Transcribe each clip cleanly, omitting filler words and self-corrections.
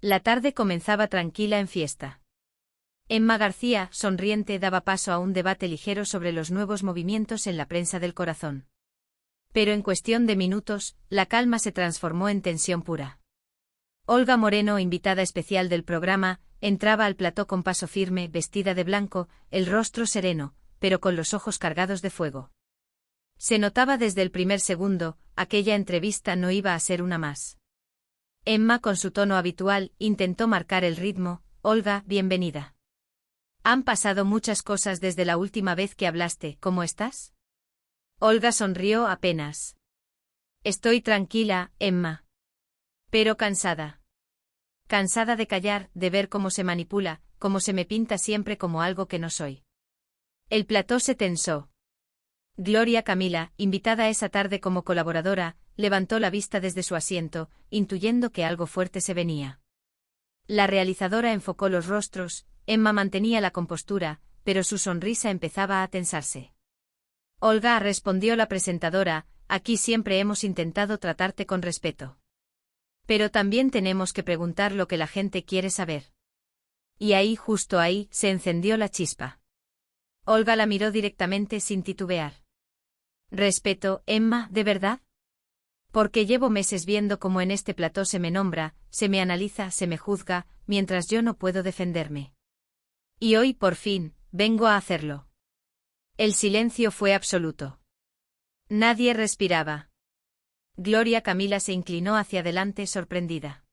La tarde comenzaba tranquila en fiesta. Emma García, sonriente, daba paso a un debate ligero sobre los nuevos movimientos en la prensa del corazón. Pero en cuestión de minutos, la calma se transformó en tensión pura. Olga Moreno, invitada especial del programa, entraba al plató con paso firme, vestida de blanco, el rostro sereno, pero con los ojos cargados de fuego. Se notaba desde el primer segundo, aquella entrevista no iba a ser una más. Emma, con su tono habitual, intentó marcar el ritmo. Olga, bienvenida. Han pasado muchas cosas desde la última vez que hablaste, ¿cómo estás? Olga sonrió apenas. Estoy tranquila, Emma. Pero cansada. Cansada de callar, de ver cómo se manipula, cómo se me pinta siempre como algo que no soy. El plató se tensó. Gloria Camila, invitada esa tarde como colaboradora, levantó la vista desde su asiento, intuyendo que algo fuerte se venía. La realizadora enfocó los rostros. Emma mantenía la compostura, pero su sonrisa empezaba a tensarse. Olga, respondió la presentadora, aquí siempre hemos intentado tratarte con respeto. Pero también tenemos que preguntar lo que la gente quiere saber. Y ahí, justo ahí, se encendió la chispa. Olga la miró directamente sin titubear. Respeto, Emma, ¿de verdad? Porque llevo meses viendo cómo en este plató se me nombra, se me analiza, se me juzga, mientras yo no puedo defenderme. Y hoy, por fin, vengo a hacerlo. El silencio fue absoluto. Nadie respiraba. Gloria Camila se inclinó hacia adelante sorprendida.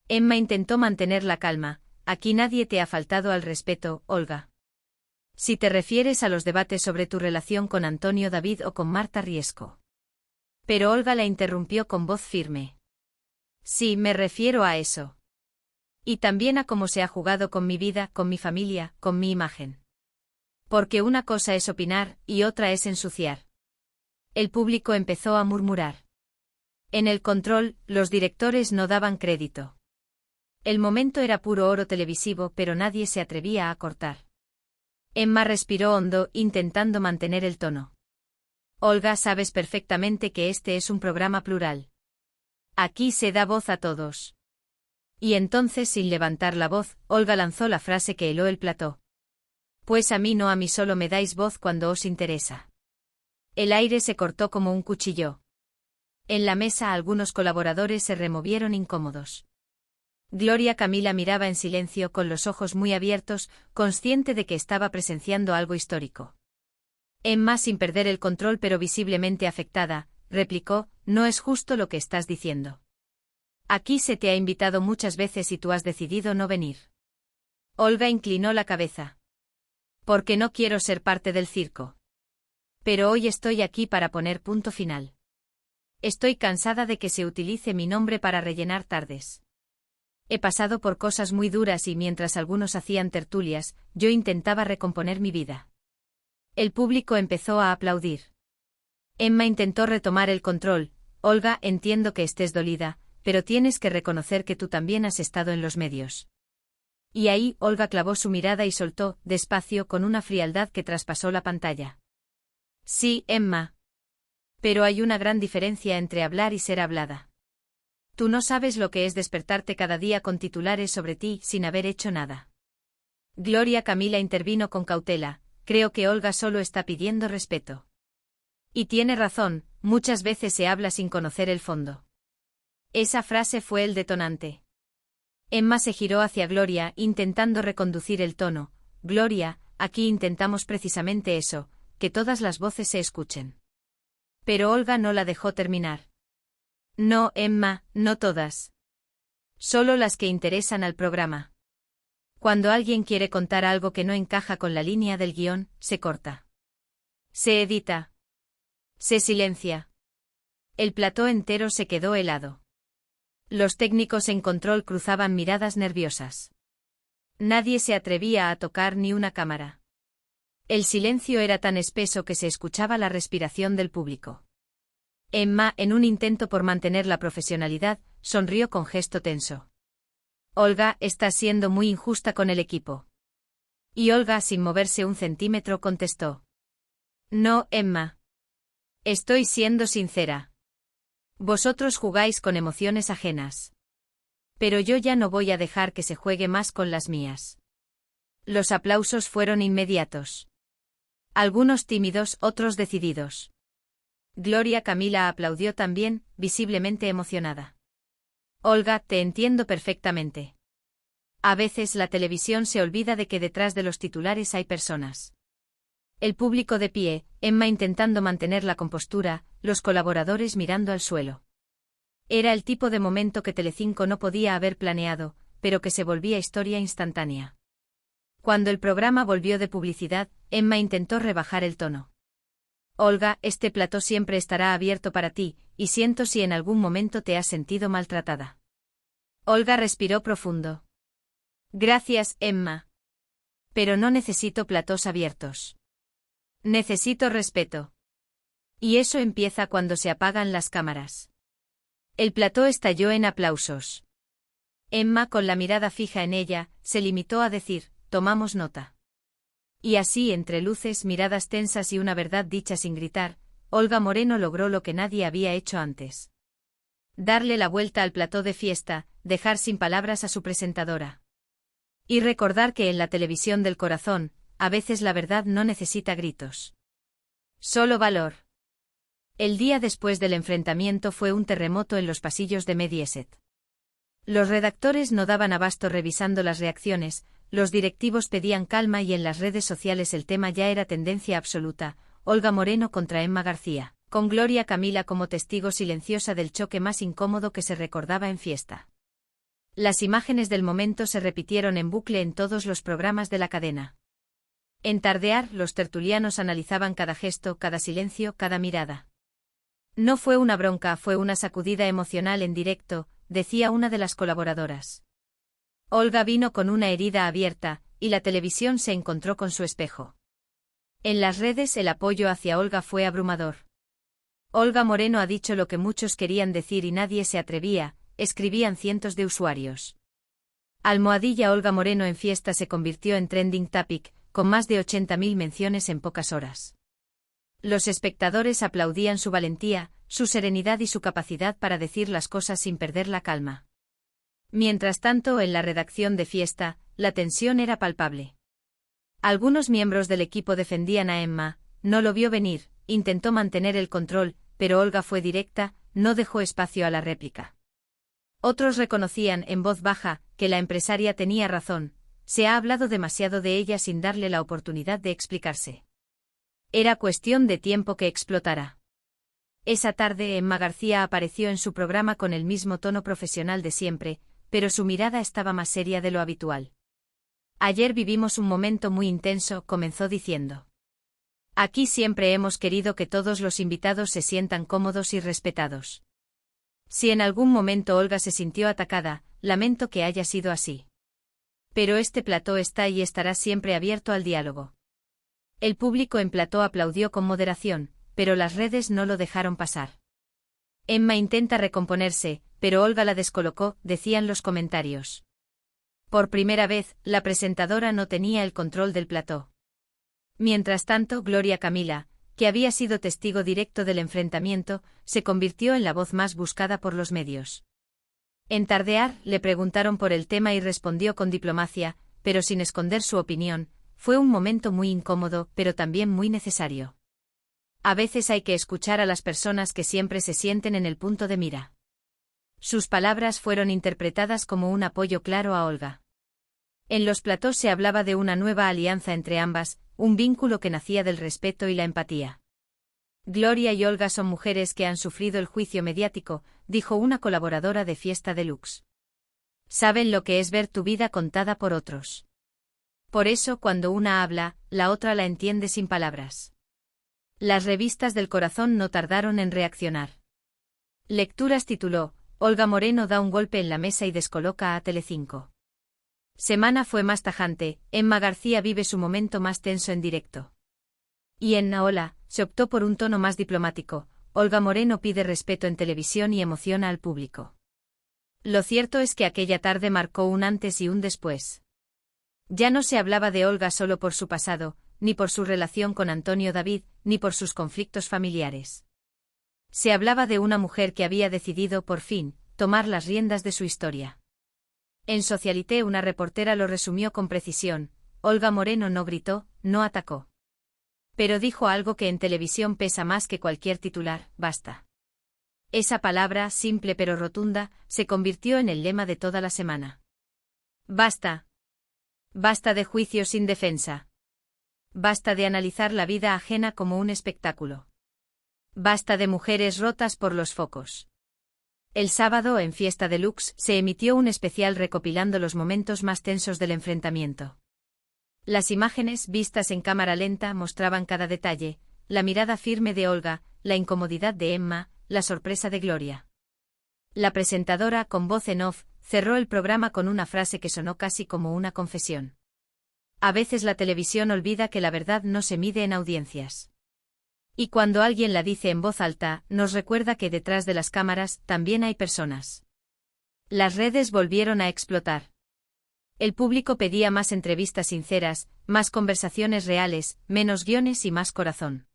Emma intentó mantener la calma. Aquí nadie te ha faltado al respeto, Olga. Si te refieres a los debates sobre tu relación con Antonio David o con Marta Riesco. Pero Olga la interrumpió con voz firme. Sí, me refiero a eso. Y también a cómo se ha jugado con mi vida, con mi familia, con mi imagen. Porque una cosa es opinar, y otra es ensuciar. El público empezó a murmurar. En el control, los directores no daban crédito. El momento era puro oro televisivo, pero nadie se atrevía a cortar. Emma respiró hondo, intentando mantener el tono. Olga, sabes perfectamente que este es un programa plural. Aquí se da voz a todos. Y entonces, sin levantar la voz, Olga lanzó la frase que heló el plató. Pues a mí solo me dais voz cuando os interesa. El aire se cortó como un cuchillo. En la mesa algunos colaboradores se removieron incómodos. Gloria Camila miraba en silencio con los ojos muy abiertos, consciente de que estaba presenciando algo histórico. Emma, sin perder el control pero visiblemente afectada, replicó, no es justo lo que estás diciendo. Aquí se te ha invitado muchas veces y tú has decidido no venir. Olga inclinó la cabeza. Porque no quiero ser parte del circo. Pero hoy estoy aquí para poner punto final. Estoy cansada de que se utilice mi nombre para rellenar tardes. He pasado por cosas muy duras y mientras algunos hacían tertulias, yo intentaba recomponer mi vida. El público empezó a aplaudir. Emma intentó retomar el control. Olga, entiendo que estés dolida, pero tienes que reconocer que tú también has estado en los medios. Y ahí, Olga clavó su mirada y soltó, despacio, con una frialdad que traspasó la pantalla. Sí, Emma. Pero hay una gran diferencia entre hablar y ser hablada. Tú no sabes lo que es despertarte cada día con titulares sobre ti sin haber hecho nada. Gloria Camila intervino con cautela, creo que Olga solo está pidiendo respeto. Y tiene razón, muchas veces se habla sin conocer el fondo. Esa frase fue el detonante. Emma se giró hacia Gloria, intentando reconducir el tono. Gloria, aquí intentamos precisamente eso, que todas las voces se escuchen. Pero Olga no la dejó terminar. No, Emma, no todas. Solo las que interesan al programa. Cuando alguien quiere contar algo que no encaja con la línea del guión, se corta. Se edita. Se silencia. El plató entero se quedó helado. Los técnicos en control cruzaban miradas nerviosas. Nadie se atrevía a tocar ni una cámara. El silencio era tan espeso que se escuchaba la respiración del público. Emma, en un intento por mantener la profesionalidad, sonrió con gesto tenso. Olga, estás siendo muy injusta con el equipo. Y Olga, sin moverse un centímetro, contestó. No, Emma. Estoy siendo sincera. Vosotros jugáis con emociones ajenas. Pero yo ya no voy a dejar que se juegue más con las mías. Los aplausos fueron inmediatos. Algunos tímidos, otros decididos. Gloria Camila aplaudió también, visiblemente emocionada. Olga, te entiendo perfectamente. A veces la televisión se olvida de que detrás de los titulares hay personas. El público de pie, Emma intentando mantener la compostura, los colaboradores mirando al suelo. Era el tipo de momento que Telecinco no podía haber planeado, pero que se volvía historia instantánea. Cuando el programa volvió de publicidad, Emma intentó rebajar el tono. Olga, este plató siempre estará abierto para ti, y siento si en algún momento te has sentido maltratada. Olga respiró profundo. Gracias, Emma. Pero no necesito platós abiertos. Necesito respeto. Y eso empieza cuando se apagan las cámaras. El plató estalló en aplausos. Emma, con la mirada fija en ella, se limitó a decir, tomamos nota. Y así, entre luces, miradas tensas y una verdad dicha sin gritar, Olga Moreno logró lo que nadie había hecho antes. Darle la vuelta al plató de fiesta, dejar sin palabras a su presentadora. Y recordar que en la televisión del corazón, a veces la verdad no necesita gritos. Solo valor. El día después del enfrentamiento fue un terremoto en los pasillos de Mediaset. Los redactores no daban abasto revisando las reacciones, los directivos pedían calma y en las redes sociales el tema ya era tendencia absoluta, Olga Moreno contra Emma García, con Gloria Camila como testigo silenciosa del choque más incómodo que se recordaba en fiesta. Las imágenes del momento se repitieron en bucle en todos los programas de la cadena. En Tardear, los tertulianos analizaban cada gesto, cada silencio, cada mirada. No fue una bronca, fue una sacudida emocional en directo, decía una de las colaboradoras. Olga vino con una herida abierta, y la televisión se encontró con su espejo. En las redes el apoyo hacia Olga fue abrumador. Olga Moreno ha dicho lo que muchos querían decir y nadie se atrevía, escribían cientos de usuarios. Almohadilla Olga Moreno en fiesta se convirtió en trending topic, con más de 80.000 menciones en pocas horas. Los espectadores aplaudían su valentía, su serenidad y su capacidad para decir las cosas sin perder la calma. Mientras tanto, en la redacción de fiesta, la tensión era palpable. Algunos miembros del equipo defendían a Emma, no lo vio venir, intentó mantener el control, pero Olga fue directa, no dejó espacio a la réplica. Otros reconocían, en voz baja, que la empresaria tenía razón, se ha hablado demasiado de ella sin darle la oportunidad de explicarse. Era cuestión de tiempo que explotara. Esa tarde Emma García apareció en su programa con el mismo tono profesional de siempre, pero su mirada estaba más seria de lo habitual. Ayer vivimos un momento muy intenso, comenzó diciendo. Aquí siempre hemos querido que todos los invitados se sientan cómodos y respetados. Si en algún momento Olga se sintió atacada, lamento que haya sido así. Pero este plató está y estará siempre abierto al diálogo. El público en plató aplaudió con moderación, pero las redes no lo dejaron pasar. Emma intenta recomponerse, pero Olga la descolocó, decían los comentarios. Por primera vez, la presentadora no tenía el control del plató. Mientras tanto, Gloria Camila, que había sido testigo directo del enfrentamiento, se convirtió en la voz más buscada por los medios. En Tardear, le preguntaron por el tema y respondió con diplomacia, pero sin esconder su opinión. Fue un momento muy incómodo, pero también muy necesario. A veces hay que escuchar a las personas que siempre se sienten en el punto de mira. Sus palabras fueron interpretadas como un apoyo claro a Olga. En los platós se hablaba de una nueva alianza entre ambas, un vínculo que nacía del respeto y la empatía. Gloria y Olga son mujeres que han sufrido el juicio mediático, dijo una colaboradora de Fiesta Deluxe. Saben lo que es ver tu vida contada por otros. Por eso cuando una habla, la otra la entiende sin palabras. Las revistas del corazón no tardaron en reaccionar. Lecturas tituló, Olga Moreno da un golpe en la mesa y descoloca a Telecinco. Semana fue más tajante, Emma García vive su momento más tenso en directo. Y en Naola, se optó por un tono más diplomático, Olga Moreno pide respeto en televisión y emociona al público. Lo cierto es que aquella tarde marcó un antes y un después. Ya no se hablaba de Olga solo por su pasado, ni por su relación con Antonio David, ni por sus conflictos familiares. Se hablaba de una mujer que había decidido, por fin, tomar las riendas de su historia. En Socialité una reportera lo resumió con precisión: Olga Moreno no gritó, no atacó. Pero dijo algo que en televisión pesa más que cualquier titular: basta. Esa palabra, simple pero rotunda, se convirtió en el lema de toda la semana. Basta. Basta de juicios sin defensa. Basta de analizar la vida ajena como un espectáculo. Basta de mujeres rotas por los focos. El sábado, en Fiesta Deluxe, se emitió un especial recopilando los momentos más tensos del enfrentamiento. Las imágenes, vistas en cámara lenta, mostraban cada detalle: la mirada firme de Olga, la incomodidad de Emma, la sorpresa de Gloria. La presentadora, con voz en off, cerró el programa con una frase que sonó casi como una confesión. A veces la televisión olvida que la verdad no se mide en audiencias. Y cuando alguien la dice en voz alta, nos recuerda que detrás de las cámaras también hay personas. Las redes volvieron a explotar. El público pedía más entrevistas sinceras, más conversaciones reales, menos guiones y más corazón.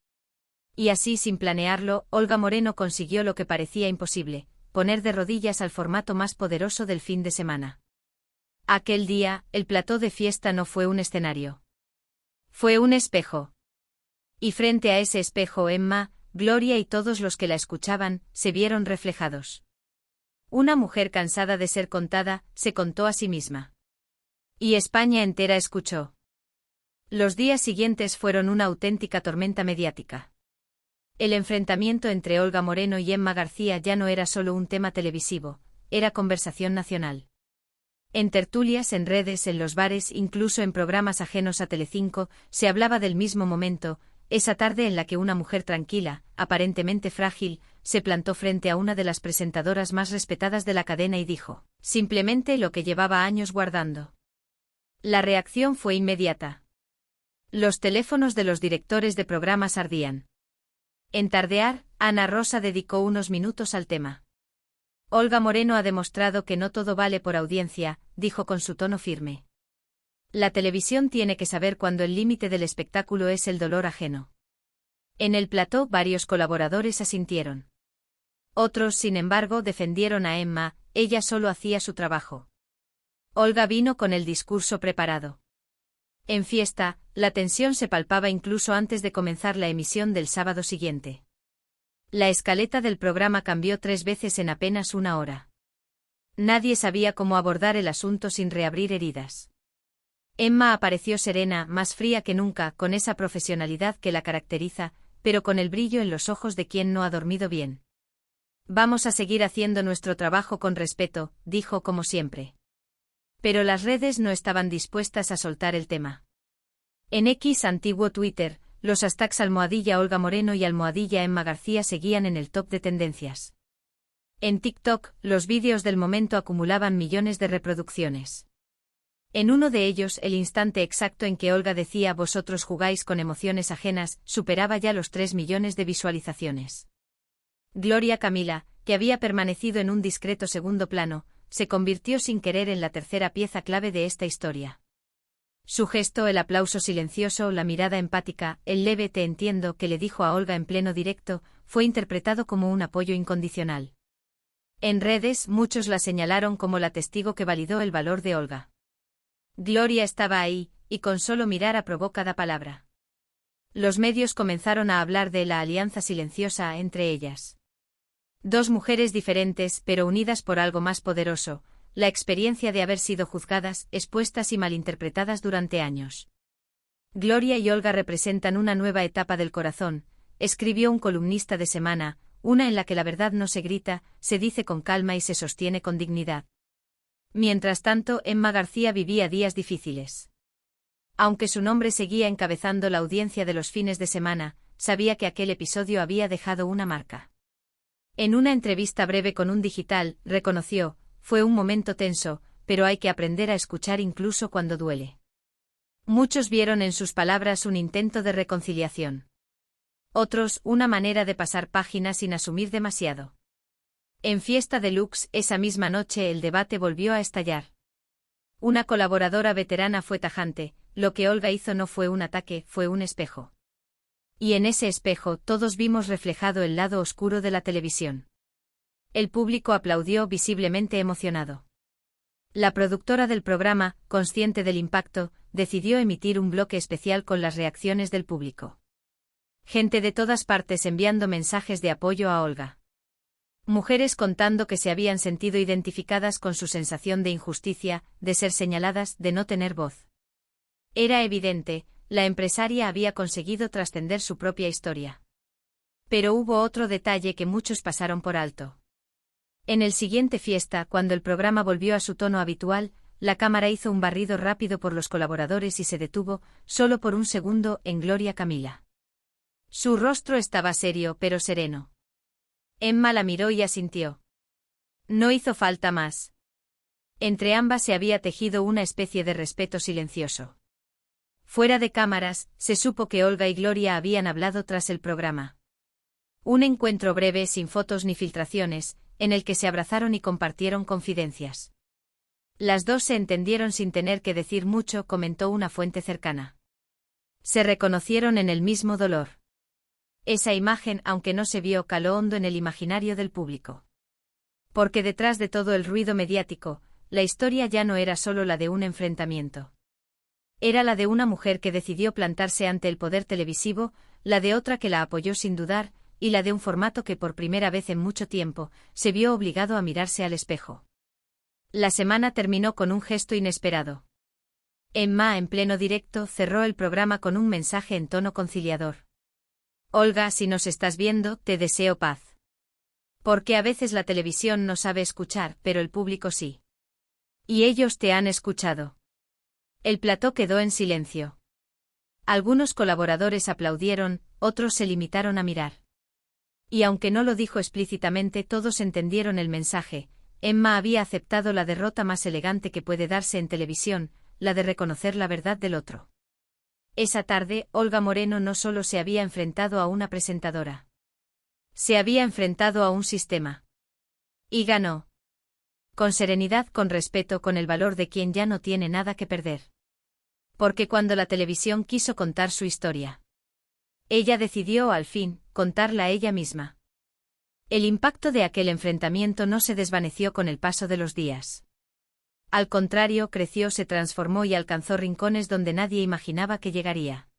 Y así, sin planearlo, Olga Moreno consiguió lo que parecía imposible: poner de rodillas al formato más poderoso del fin de semana. Aquel día, el plató de Fiesta no fue un escenario. Fue un espejo. Y frente a ese espejo, Emma, Gloria y todos los que la escuchaban se vieron reflejados. Una mujer cansada de ser contada, se contó a sí misma. Y España entera escuchó. Los días siguientes fueron una auténtica tormenta mediática. El enfrentamiento entre Olga Moreno y Emma García ya no era solo un tema televisivo, era conversación nacional. En tertulias, en redes, en los bares, incluso en programas ajenos a Telecinco, se hablaba del mismo momento: esa tarde en la que una mujer tranquila, aparentemente frágil, se plantó frente a una de las presentadoras más respetadas de la cadena y dijo, simplemente, lo que llevaba años guardando. La reacción fue inmediata. Los teléfonos de los directores de programas ardían. En Tardear, Ana Rosa dedicó unos minutos al tema. Olga Moreno ha demostrado que no todo vale por audiencia, dijo con su tono firme. La televisión tiene que saber cuándo el límite del espectáculo es el dolor ajeno. En el plató varios colaboradores asintieron. Otros, sin embargo, defendieron a Emma: ella solo hacía su trabajo. Olga vino con el discurso preparado. En Fiesta, la tensión se palpaba incluso antes de comenzar la emisión del sábado siguiente. La escaleta del programa cambió 3 veces en apenas una hora. Nadie sabía cómo abordar el asunto sin reabrir heridas. Emma apareció serena, más fría que nunca, con esa profesionalidad que la caracteriza, pero con el brillo en los ojos de quien no ha dormido bien. Vamos a seguir haciendo nuestro trabajo con respeto, dijo como siempre. Pero las redes no estaban dispuestas a soltar el tema. En X, antiguo Twitter, los hashtags #Olga Moreno y #Emma García seguían en el top de tendencias. En TikTok, los vídeos del momento acumulaban millones de reproducciones. En uno de ellos, el instante exacto en que Olga decía «vosotros jugáis con emociones ajenas» superaba ya los 3 millones de visualizaciones. Gloria Camila, que había permanecido en un discreto segundo plano, se convirtió sin querer en la tercera pieza clave de esta historia. Su gesto, el aplauso silencioso, la mirada empática, el leve «te entiendo» que le dijo a Olga en pleno directo, fue interpretado como un apoyo incondicional. En redes, muchos la señalaron como la testigo que validó el valor de Olga. Gloria estaba ahí, y con solo mirar aprobó cada palabra. Los medios comenzaron a hablar de la alianza silenciosa entre ellas. 2 mujeres diferentes, pero unidas por algo más poderoso: la experiencia de haber sido juzgadas, expuestas y malinterpretadas durante años. Gloria y Olga representan una nueva etapa del corazón, escribió un columnista de Semana, una en la que la verdad no se grita, se dice con calma y se sostiene con dignidad. Mientras tanto, Emma García vivía días difíciles. Aunque su nombre seguía encabezando la audiencia de los fines de semana, sabía que aquel episodio había dejado una marca. En una entrevista breve con un digital, reconoció: fue un momento tenso, pero hay que aprender a escuchar incluso cuando duele. Muchos vieron en sus palabras un intento de reconciliación. Otros, una manera de pasar página sin asumir demasiado. En Fiesta Deluxe, esa misma noche, el debate volvió a estallar. Una colaboradora veterana fue tajante: lo que Olga hizo no fue un ataque, fue un espejo. Y en ese espejo todos vimos reflejado el lado oscuro de la televisión. El público aplaudió, visiblemente emocionado. La productora del programa, consciente del impacto, decidió emitir un bloque especial con las reacciones del público. Gente de todas partes enviando mensajes de apoyo a Olga. Mujeres contando que se habían sentido identificadas con su sensación de injusticia, de ser señaladas, de no tener voz. Era evidente, la empresaria había conseguido trascender su propia historia. Pero hubo otro detalle que muchos pasaron por alto. En el siguiente fiesta, cuando el programa volvió a su tono habitual, la cámara hizo un barrido rápido por los colaboradores y se detuvo, solo por un segundo, en Gloria Camila. Su rostro estaba serio pero sereno. Emma la miró y asintió. No hizo falta más. Entre ambas se había tejido una especie de respeto silencioso. Fuera de cámaras, se supo que Olga y Gloria habían hablado tras el programa. Un encuentro breve sin fotos ni filtraciones, en el que se abrazaron y compartieron confidencias. Las dos se entendieron sin tener que decir mucho, comentó una fuente cercana. Se reconocieron en el mismo dolor. Esa imagen, aunque no se vio, caló hondo en el imaginario del público. Porque detrás de todo el ruido mediático, la historia ya no era solo la de un enfrentamiento. Era la de una mujer que decidió plantarse ante el poder televisivo, la de otra que la apoyó sin dudar, y la de un formato que por primera vez en mucho tiempo, se vio obligado a mirarse al espejo. La semana terminó con un gesto inesperado. Emma, en pleno directo, cerró el programa con un mensaje en tono conciliador. Olga, si nos estás viendo, te deseo paz. Porque a veces la televisión no sabe escuchar, pero el público sí. Y ellos te han escuchado. El plató quedó en silencio. Algunos colaboradores aplaudieron, otros se limitaron a mirar. Y aunque no lo dijo explícitamente, todos entendieron el mensaje. Emma había aceptado la derrota más elegante que puede darse en televisión, la de reconocer la verdad del otro. Esa tarde, Olga Moreno no solo se había enfrentado a una presentadora. Se había enfrentado a un sistema. Y ganó. Con serenidad, con respeto, con el valor de quien ya no tiene nada que perder. Porque cuando la televisión quiso contar su historia, ella decidió, al fin, contarla ella misma. El impacto de aquel enfrentamiento no se desvaneció con el paso de los días. Al contrario, creció, se transformó y alcanzó rincones donde nadie imaginaba que llegaría.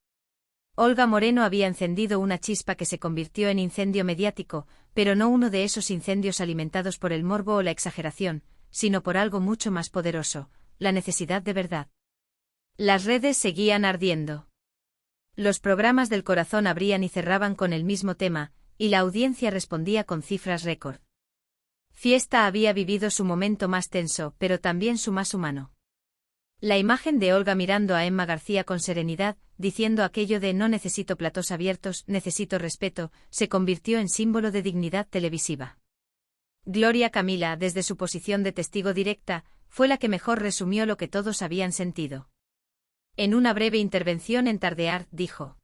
Olga Moreno había encendido una chispa que se convirtió en incendio mediático, pero no uno de esos incendios alimentados por el morbo o la exageración, sino por algo mucho más poderoso, la necesidad de verdad. Las redes seguían ardiendo. Los programas del corazón abrían y cerraban con el mismo tema, y la audiencia respondía con cifras récord. Fiesta había vivido su momento más tenso, pero también su más humano. La imagen de Olga mirando a Emma García con serenidad, diciendo aquello de no necesito platos abiertos, necesito respeto, se convirtió en símbolo de dignidad televisiva. Gloria Camila, desde su posición de testigo directa, fue la que mejor resumió lo que todos habían sentido. En una breve intervención en Tardear, dijo: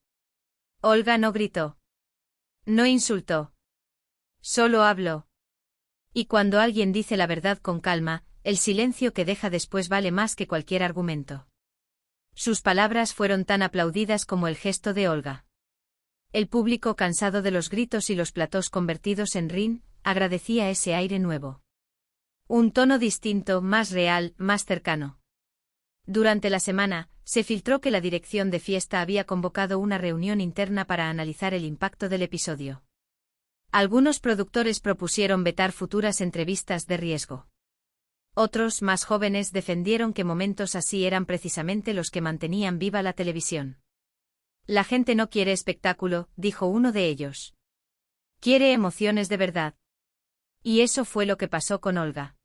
Olga no gritó. No insultó. Solo habló. Y cuando alguien dice la verdad con calma, el silencio que deja después vale más que cualquier argumento. Sus palabras fueron tan aplaudidas como el gesto de Olga. El público, cansado de los gritos y los platós convertidos en ring, agradecía ese aire nuevo. Un tono distinto, más real, más cercano. Durante la semana, se filtró que la dirección de Fiesta había convocado una reunión interna para analizar el impacto del episodio. Algunos productores propusieron vetar futuras entrevistas de riesgo. Otros, más jóvenes, defendieron que momentos así eran precisamente los que mantenían viva la televisión. La gente no quiere espectáculo, dijo uno de ellos. Quiere emociones de verdad. Y eso fue lo que pasó con Olga.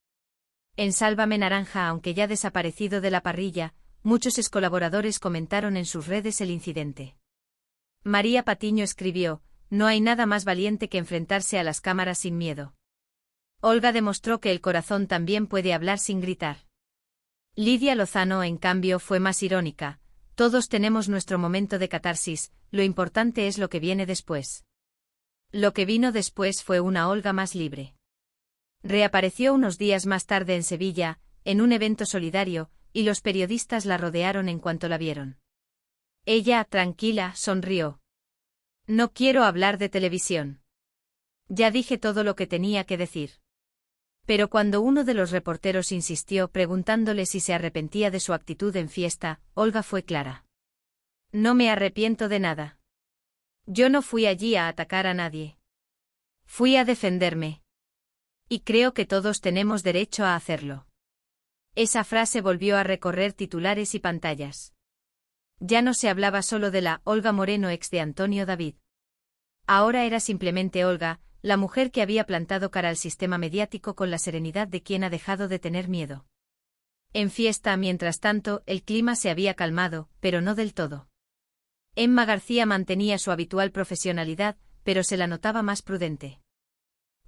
En Sálvame Naranja, aunque ya desaparecido de la parrilla, muchos excolaboradores comentaron en sus redes el incidente. María Patiño escribió: no hay nada más valiente que enfrentarse a las cámaras sin miedo. Olga demostró que el corazón también puede hablar sin gritar. Lidia Lozano, en cambio, fue más irónica: todos tenemos nuestro momento de catarsis, lo importante es lo que viene después. Lo que vino después fue una Olga más libre. Reapareció unos días más tarde en Sevilla, en un evento solidario, y los periodistas la rodearon en cuanto la vieron. Ella, tranquila, sonrió. No quiero hablar de televisión. Ya dije todo lo que tenía que decir. Pero cuando uno de los reporteros insistió preguntándole si se arrepentía de su actitud en fiesta, Olga fue clara. No me arrepiento de nada. Yo no fui allí a atacar a nadie. Fui a defenderme. Y creo que todos tenemos derecho a hacerlo. Esa frase volvió a recorrer titulares y pantallas. Ya no se hablaba solo de la Olga Moreno ex de Antonio David. Ahora era simplemente Olga, la mujer que había plantado cara al sistema mediático con la serenidad de quien ha dejado de tener miedo. En fiesta, mientras tanto, el clima se había calmado, pero no del todo. Emma García mantenía su habitual profesionalidad, pero se la notaba más prudente.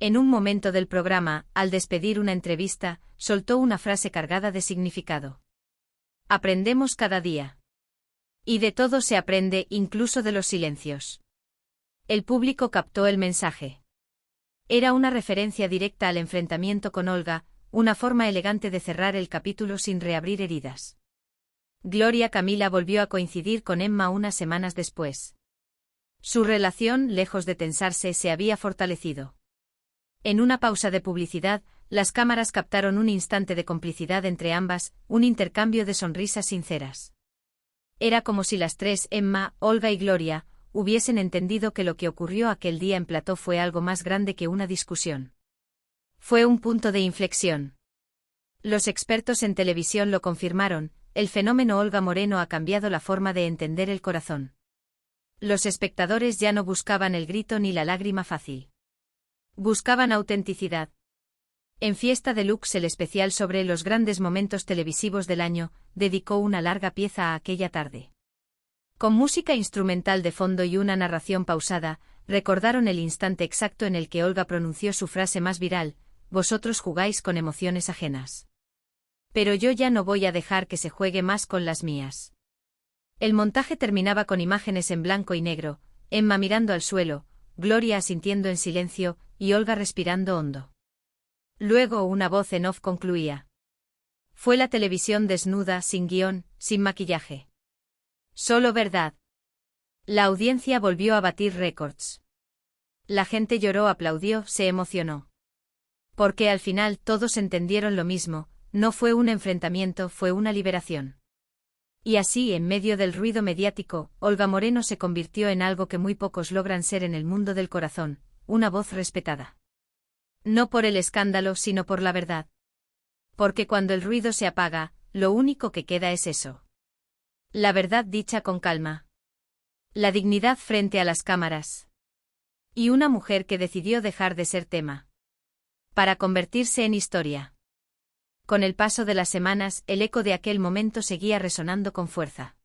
En un momento del programa, al despedir una entrevista, soltó una frase cargada de significado. Aprendemos cada día. Y de todo se aprende, incluso de los silencios. El público captó el mensaje. Era una referencia directa al enfrentamiento con Olga, una forma elegante de cerrar el capítulo sin reabrir heridas. Gloria Camila volvió a coincidir con Emma unas semanas después. Su relación, lejos de tensarse, se había fortalecido. En una pausa de publicidad, las cámaras captaron un instante de complicidad entre ambas, un intercambio de sonrisas sinceras. Era como si las tres, Emma, Olga y Gloria, hubiesen entendido que lo que ocurrió aquel día en plató fue algo más grande que una discusión. Fue un punto de inflexión. Los expertos en televisión lo confirmaron, el fenómeno Olga Moreno ha cambiado la forma de entender el corazón. Los espectadores ya no buscaban el grito ni la lágrima fácil. Buscaban autenticidad. En Fiesta Deluxe, el especial sobre los grandes momentos televisivos del año, dedicó una larga pieza a aquella tarde. Con música instrumental de fondo y una narración pausada, recordaron el instante exacto en el que Olga pronunció su frase más viral: «Vosotros jugáis con emociones ajenas. Pero yo ya no voy a dejar que se juegue más con las mías». El montaje terminaba con imágenes en blanco y negro, Emma mirando al suelo, Gloria asintiendo en silencio, y Olga respirando hondo. Luego una voz en off concluía. Fue la televisión desnuda, sin guión, sin maquillaje. Solo verdad. La audiencia volvió a batir récords. La gente lloró, aplaudió, se emocionó. Porque al final todos entendieron lo mismo, no fue un enfrentamiento, fue una liberación. Y así, en medio del ruido mediático, Olga Moreno se convirtió en algo que muy pocos logran ser en el mundo del corazón, una voz respetada. No por el escándalo, sino por la verdad. Porque cuando el ruido se apaga, lo único que queda es eso. La verdad dicha con calma. La dignidad frente a las cámaras. Y una mujer que decidió dejar de ser tema. Para convertirse en historia. Con el paso de las semanas, el eco de aquel momento seguía resonando con fuerza.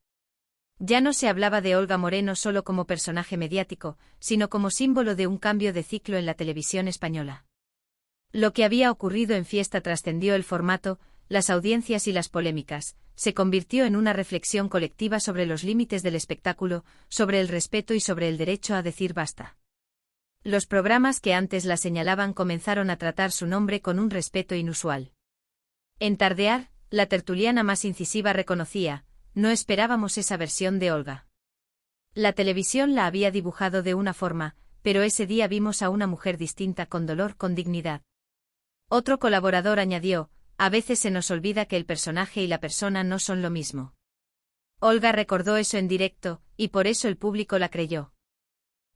Ya no se hablaba de Olga Moreno solo como personaje mediático, sino como símbolo de un cambio de ciclo en la televisión española. Lo que había ocurrido en Fiesta trascendió el formato, las audiencias y las polémicas, se convirtió en una reflexión colectiva sobre los límites del espectáculo, sobre el respeto y sobre el derecho a decir basta. Los programas que antes la señalaban comenzaron a tratar su nombre con un respeto inusual. En Tardear, la tertuliana más incisiva reconocía: no esperábamos esa versión de Olga. La televisión la había dibujado de una forma, pero ese día vimos a una mujer distinta, con dolor, con dignidad. Otro colaborador añadió: a veces se nos olvida que el personaje y la persona no son lo mismo. Olga recordó eso en directo, y por eso el público la creyó.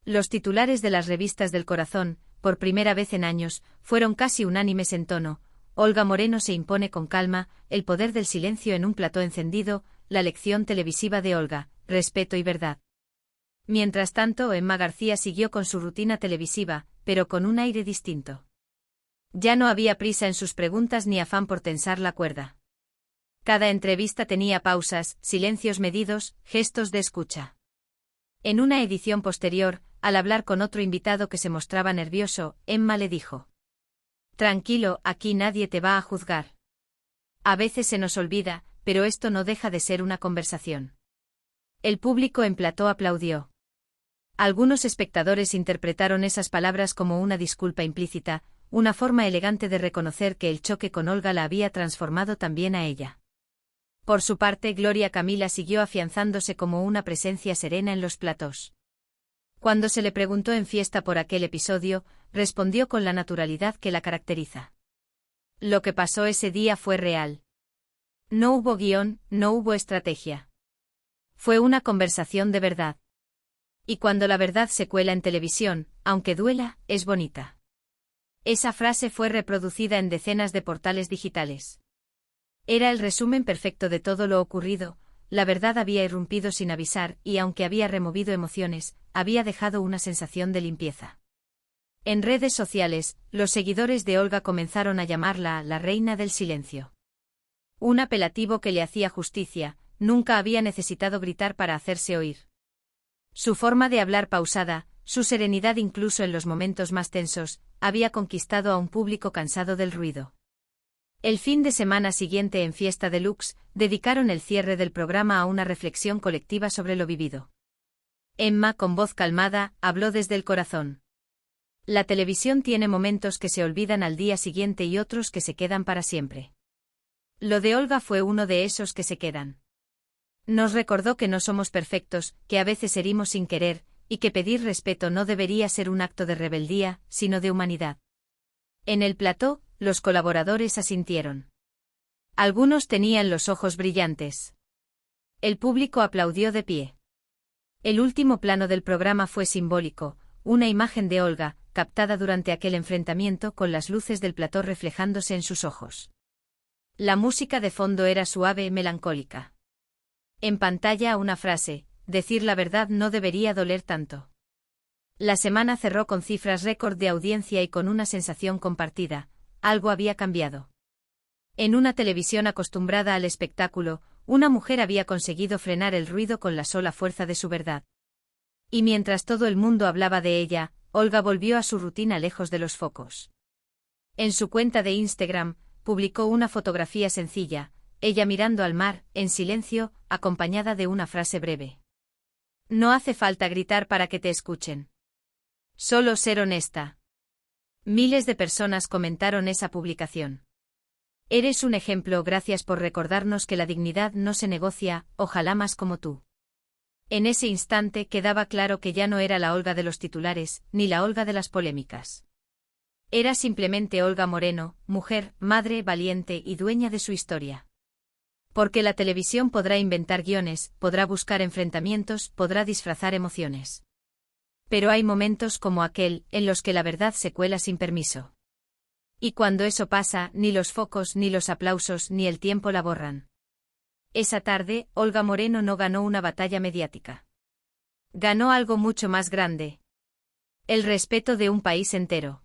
Los titulares de las revistas del corazón, por primera vez en años, fueron casi unánimes en tono: Olga Moreno se impone con calma, el poder del silencio en un plató encendido, la lección televisiva de Olga, respeto y verdad. Mientras tanto, Emma García siguió con su rutina televisiva, pero con un aire distinto. Ya no había prisa en sus preguntas ni afán por tensar la cuerda. Cada entrevista tenía pausas, silencios medidos, gestos de escucha. En una edición posterior, al hablar con otro invitado que se mostraba nervioso, Emma le dijo: «Tranquilo, aquí nadie te va a juzgar. A veces se nos olvida, pero esto no deja de ser una conversación». El público en plató aplaudió. Algunos espectadores interpretaron esas palabras como una disculpa implícita, una forma elegante de reconocer que el choque con Olga la había transformado también a ella. Por su parte, Gloria Camila siguió afianzándose como una presencia serena en los platós. Cuando se le preguntó en Fiesta por aquel episodio, respondió con la naturalidad que la caracteriza. Lo que pasó ese día fue real. No hubo guión, no hubo estrategia. Fue una conversación de verdad. Y cuando la verdad se cuela en televisión, aunque duela, es bonita. Esa frase fue reproducida en decenas de portales digitales. Era el resumen perfecto de todo lo ocurrido. La verdad había irrumpido sin avisar y, aunque había removido emociones, había dejado una sensación de limpieza. En redes sociales, los seguidores de Olga comenzaron a llamarla la reina del silencio. Un apelativo que le hacía justicia. Nunca había necesitado gritar para hacerse oír. Su forma de hablar pausada, su serenidad incluso en los momentos más tensos, había conquistado a un público cansado del ruido. El fin de semana siguiente en Fiesta Deluxe, dedicaron el cierre del programa a una reflexión colectiva sobre lo vivido. Emma, con voz calmada, habló desde el corazón. La televisión tiene momentos que se olvidan al día siguiente y otros que se quedan para siempre. Lo de Olga fue uno de esos que se quedan. Nos recordó que no somos perfectos, que a veces herimos sin querer, y que pedir respeto no debería ser un acto de rebeldía, sino de humanidad. En el plató, los colaboradores asintieron. Algunos tenían los ojos brillantes. El público aplaudió de pie. El último plano del programa fue simbólico, una imagen de Olga, captada durante aquel enfrentamiento con las luces del plató reflejándose en sus ojos. La música de fondo era suave y melancólica. En pantalla una frase: decir la verdad no debería doler tanto. La semana cerró con cifras récord de audiencia y con una sensación compartida: algo había cambiado. En una televisión acostumbrada al espectáculo, una mujer había conseguido frenar el ruido con la sola fuerza de su verdad. Y mientras todo el mundo hablaba de ella, Olga volvió a su rutina lejos de los focos. En su cuenta de Instagram, publicó una fotografía sencilla, ella mirando al mar, en silencio, acompañada de una frase breve. No hace falta gritar para que te escuchen. Solo ser honesta. Miles de personas comentaron esa publicación. Eres un ejemplo, gracias por recordarnos que la dignidad no se negocia, ojalá más como tú. En ese instante quedaba claro que ya no era la Olga de los titulares, ni la Olga de las polémicas. Era simplemente Olga Moreno, mujer, madre, valiente y dueña de su historia. Porque la televisión podrá inventar guiones, podrá buscar enfrentamientos, podrá disfrazar emociones. Pero hay momentos como aquel, en los que la verdad se cuela sin permiso. Y cuando eso pasa, ni los focos, ni los aplausos, ni el tiempo la borran. Esa tarde, Olga Moreno no ganó una batalla mediática. Ganó algo mucho más grande. El respeto de un país entero.